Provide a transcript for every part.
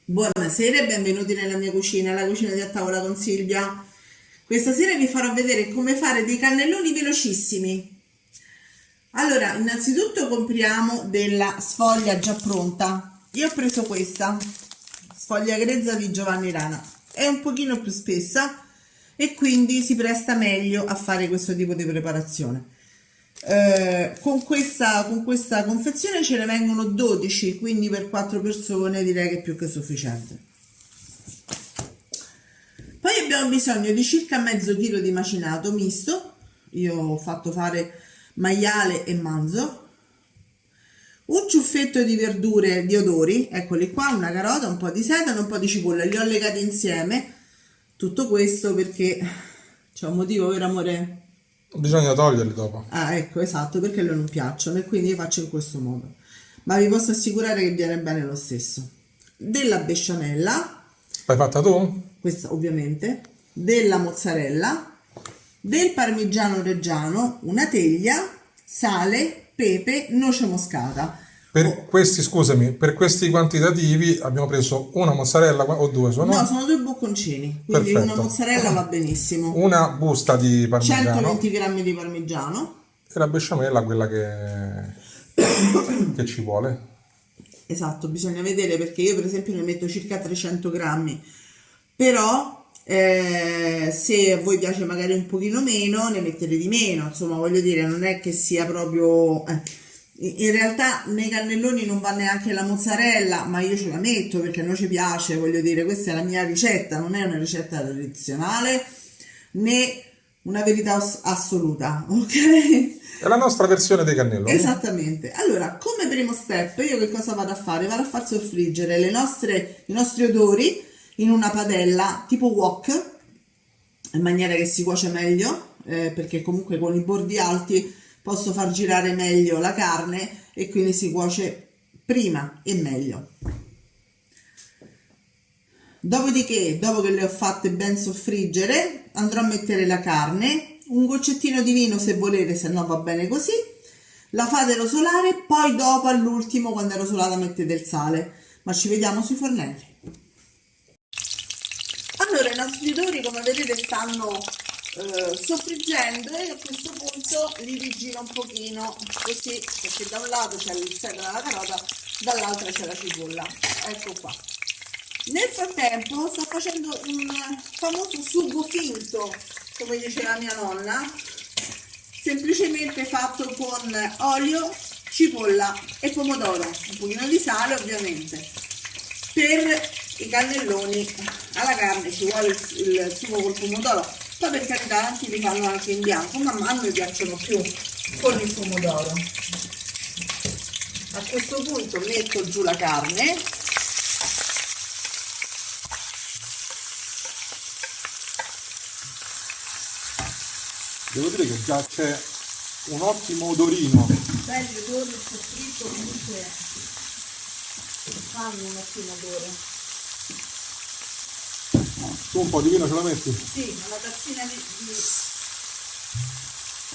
Buonasera e benvenuti nella mia cucina, la cucina di A Tavola con Silvia. Questa sera vi farò vedere come fare dei cannelloni velocissimi. Allora, innanzitutto compriamo della sfoglia già pronta. Io ho preso questa, sfoglia grezza di Giovanni Rana. È un pochino più spessa e quindi si presta meglio a fare questo tipo di preparazione. Con questa confezione ce ne vengono 12, quindi per 4 persone direi che è più che sufficiente. Poi abbiamo bisogno di circa mezzo chilo di macinato misto. Io ho fatto fare maiale e manzo, un ciuffetto di verdure di odori, eccoli qua, una carota, un po' di sedano, un po' di cipolla, li ho legati insieme. Tutto questo perché c'è un motivo, vero amore? Bisogna toglierli dopo. Ah, ecco, esatto, perché loro non piacciono e quindi io faccio in questo modo. Ma vi posso assicurare che viene bene lo stesso. Della besciamella, L'hai fatta tu? questa ovviamente, della mozzarella, del parmigiano reggiano, una teglia, sale, pepe, noce moscata. Per questi, scusami, per questi quantitativi abbiamo preso una mozzarella o due No, sono? sono due bocconcini, quindi una Perfetto. mozzarella va benissimo. Una busta di parmigiano 120 grammi di parmigiano, e la besciamella, quella che ci vuole. esatto, bisogna vedere perché io per esempio ne metto circa 300 grammi, però se a voi piace magari un pochino meno ne mettete di meno, insomma voglio dire non è che sia proprio... In realtà nei cannelloni non va neanche la mozzarella, ma io ce la metto perché a noi ci piace, voglio dire, questa è la mia ricetta, non è una ricetta tradizionale né una verità assoluta, ok? È la nostra versione dei cannelloni. Esattamente. Allora, come primo step, io che cosa vado a fare? Vado a far soffriggere i nostri odori in una padella tipo wok, in maniera che si cuoce meglio, perché comunque con i bordi alti posso far girare meglio la carne e quindi si cuoce prima e meglio. Dopodiché, dopo che le ho fatte ben soffriggere, andrò a mettere la carne, un goccettino di vino se volete, se no va bene così. La fate rosolare, poi dopo all'ultimo, quando è rosolata, mettete il sale. Ma ci vediamo sui fornelli. Allora, i nostri odori, come vedete, stanno soffriggendo e a questo punto li rigiro un pochino, così, perché da un lato c'è il sedano della carota, dall'altro c'è la cipolla. Ecco qua. Nel frattempo sto facendo un famoso sugo finto, come diceva mia nonna, semplicemente fatto con olio, cipolla e pomodoro, un pochino di sale ovviamente. Per i cannelloni alla carne ci vuole il sugo col pomodoro, poi per carità tanti li fanno anche in bianco, ma a noi piacciono più con il pomodoro. A questo punto metto giù la carne. Devo dire che già c'è un ottimo odorino. Belli odori, il soffritto comunque fanno un ottimo odore. Tu un po' di vino ce la metti? Sì,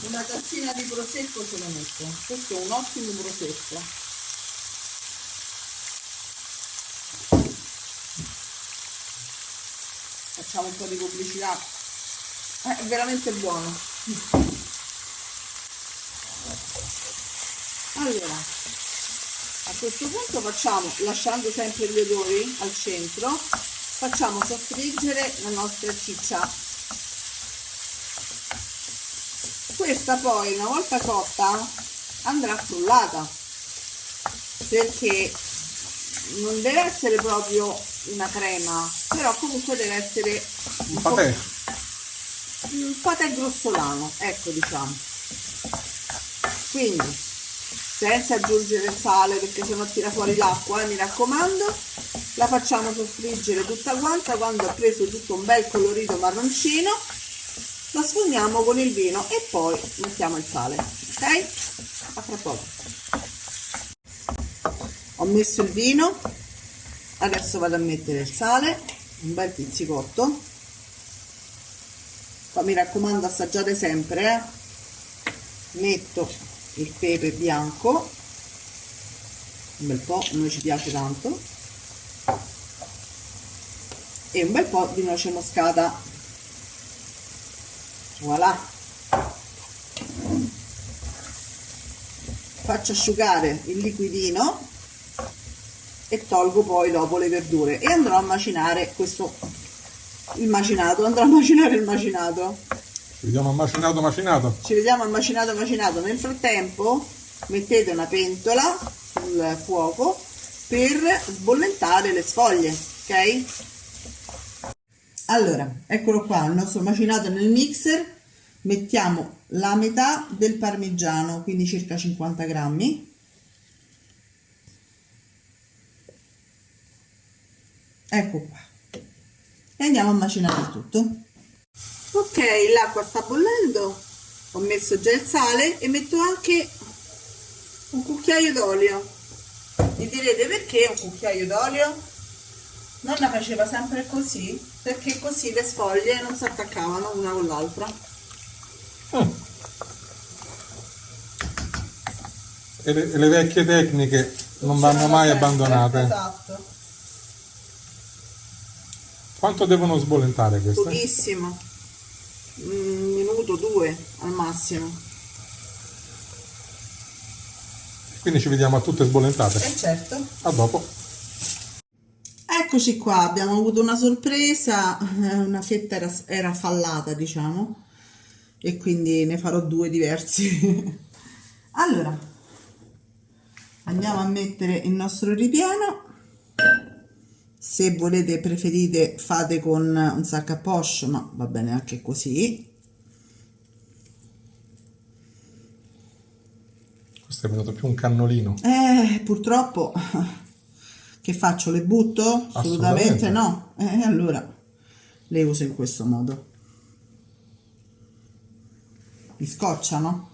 una tazzina di prosecco ce lo metto. Questo è un ottimo prosecco. Facciamo un po' di pubblicità. È veramente buono. Allora, a questo punto facciamo, lasciando sempre gli odori al centro, facciamo soffriggere la nostra ciccia. Questa poi, una volta cotta, andrà frullata, perché non deve essere proprio una crema, però comunque deve essere un patè grossolano, ecco, diciamo. Quindi senza aggiungere il sale perché sennò tira fuori l'acqua, mi raccomando. La facciamo soffriggere tutta quanta. Quando ha preso tutto un bel colorito marroncino la sfumiamo con il vino e poi mettiamo il sale, ok? A fra poco. Ho messo il vino, adesso vado a mettere il sale, un bel pizzicotto. Poi mi raccomando, assaggiate sempre, metto il pepe bianco, un bel po', a noi ci piace tanto, e un bel po' di noce moscata. Voilà. Faccio asciugare il liquidino e tolgo poi dopo le verdure e andrò a macinare il macinato. Ci vediamo al macinato. Ci vediamo al macinato. Nel frattempo mettete una pentola sul fuoco per sbollentare le sfoglie, ok? Allora, eccolo qua, il nostro macinato nel mixer. Mettiamo la metà del parmigiano, quindi circa 50 grammi. Ecco qua. E andiamo a macinare il tutto. Ok, l'acqua sta bollendo, ho messo già il sale e metto anche un cucchiaio d'olio. Mi direte perché un cucchiaio d'olio? Nonna faceva sempre così, perché così le sfoglie non si attaccavano una con l'altra. E le vecchie tecniche non vanno mai abbandonate. Esatto. Quanto devono sbollentare queste? Pochissimo, un minuto, 2 al massimo. Quindi ci vediamo a tutte sbollentate. Certo. A dopo. Eccoci qua, abbiamo avuto una sorpresa, una fetta era fallata, diciamo, e quindi ne farò 2 diversi. Allora, andiamo a mettere il nostro ripieno. Se volete, preferite, fate con un sac a poche, ma va bene anche così. Questo è venuto più un cannolino. Purtroppo, che faccio? Le butto? Assolutamente no. Allora le uso in questo modo. Mi scocciano?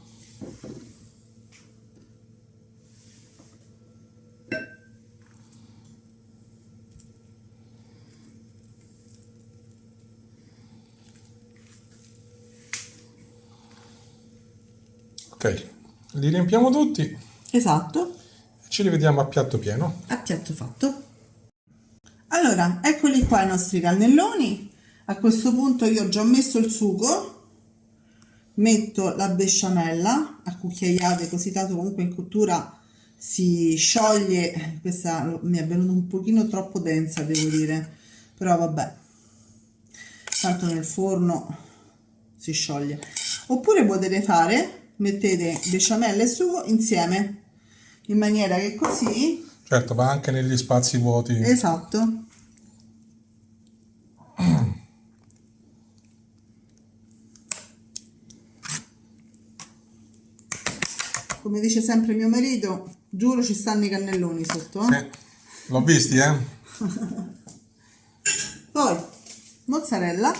Ok, li riempiamo tutti. Esatto. Ci rivediamo a piatto pieno. A piatto fatto. Allora, eccoli qua i nostri cannelloni. A questo punto io ho già messo il sugo, metto la besciamella a cucchiaiate, così tanto comunque in cottura si scioglie. Questa mi è venuta un pochino troppo densa, devo dire, però vabbè, tanto nel forno si scioglie. Oppure potete fare, mettete besciamella e sugo insieme, in maniera che così... Certo, va anche negli spazi vuoti. Esatto. Come dice sempre mio marito, giuro ci stanno i cannelloni sotto. Sì, l'ho visti, Poi, mozzarella.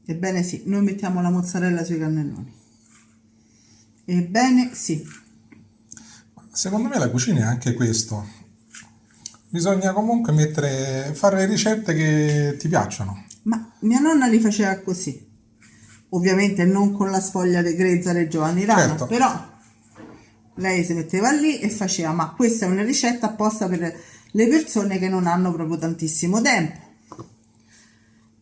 Ebbene sì, noi mettiamo la mozzarella sui cannelloni. Ebbene sì. Secondo me la cucina è anche questo. Bisogna comunque fare ricette che ti piacciono. Ma mia nonna li faceva così. Ovviamente non con la sfoglia grezza del Giovanni Rana, Certo. però lei si metteva lì e faceva, ma questa è una ricetta apposta per le persone che non hanno proprio tantissimo tempo.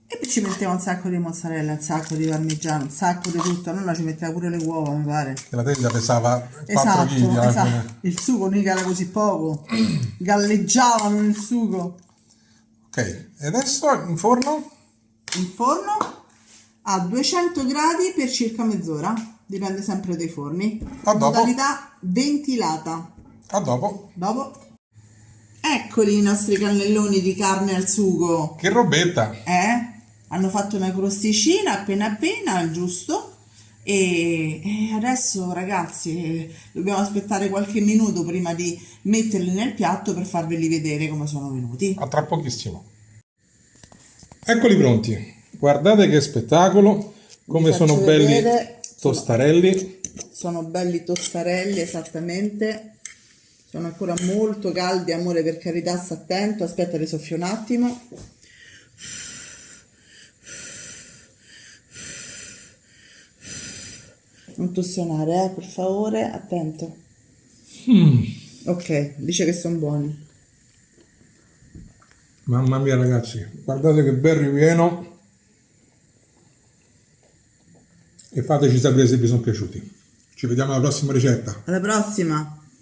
E poi ci metteva un sacco di mozzarella, un sacco di parmigiano, un sacco di tutto. Nonna ci metteva pure le uova, mi pare. Che la teglia pesava 4 Esatto, kg. esatto. Il sugo mica era così poco. Galleggiavano nel sugo. Ok, e adesso in forno? In forno a 200 gradi per circa mezz'ora, dipende sempre dai forni. A dopo. Modalità ventilata. A dopo. Dopo. Eccoli i nostri cannelloni di carne al sugo. Che robetta! Hanno fatto una crosticina appena giusto. E adesso ragazzi dobbiamo aspettare qualche minuto prima di metterli nel piatto per farveli vedere come sono venuti. A tra pochissimo. Eccoli pronti. Guardate che spettacolo, come Vi sono faccio belli vedere. tostarelli. Sono belli tostarelli, esattamente. Sono ancora molto caldi, amore, per carità, sta attento. Aspetta, li soffio un attimo. Non tossionare, per favore, attento. Ok, dice che sono buoni. Mamma mia ragazzi, guardate che bel ripieno e fateci sapere se vi sono piaciuti. Ci vediamo alla prossima ricetta. Alla prossima!